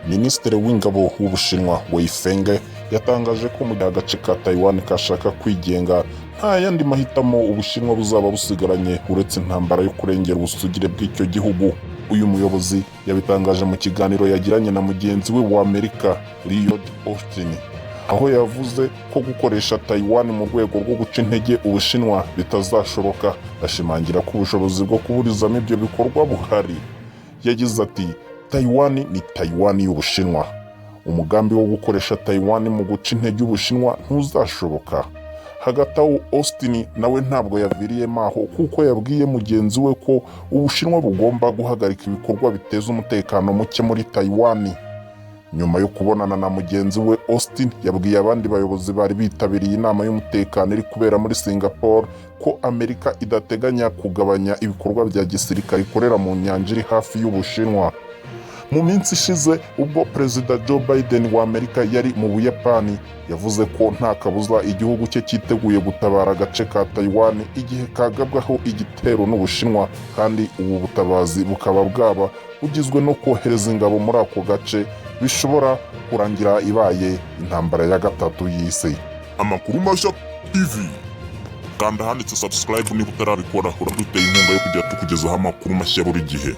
Minisitiri w'ingabo w'Ubushinwa Wei Feng yatangaje ko mu gihe agace ka Taiwan kashaka kwigenga nta yandi mahitamo Ubushinwa buzaba busigaranye uretse intambara yo kurengera ubusugire bw'icyo gihugu. Uyu muyobozi yabitangaje mu kiganiro yagiranye na mugenzi we wa Amerika Lloyd Austin, aho yavuze ko gukoresha Taiwan mu rwego rwo guca intege Ubushinwa bitazashoboka, ashimangira ko ubushobozi bwo kuburizamo ibyo bikorwa buhari. Yagize ati Taiwan ni Taiwan y'Ubushinwa. Umugambi wo gukoresha Taiwan mu guca intege Ubushinwa ntuzashoboka. Hagati aho Austin nawe ntabwo yaviriyemo aho, kuko yabwiye mugenzi we ko Ubushinwa bugomba guhagarika ibikorwa biteza umutekano muke muri Taiwan. Nyuma yo kubonana na mugenzi we, Austin yabwiye abandi bayobozi bari bitabiriye inama y'umutekano iri kubera muri Singapore ko Amerika idateganya kugabanya ibikorwa bya gisirikare ikorera mu nyanja iri hafi y'Ubushinwa. Mu minsi ishize ubwo Perezida Joe Biden wa Amerika yari mu Buyapani, yavuze ko nta kabuza igihugu cye cyiteguye gutabara agace ka Taiwan igihe kagabwaho igitero n'Ubushinwa, kandi ubu butabazi bukaba bwaba bugizwe no kohereza ingabo muri ako gace, bishobora kurangira ibaye intambara ya gatatu y'isi. Amakuru mashya TV, kanda handitse subscribe niba utarabikora, uraduteye inkunga yo kujya tukugezaho amakuru mashya buri gihe.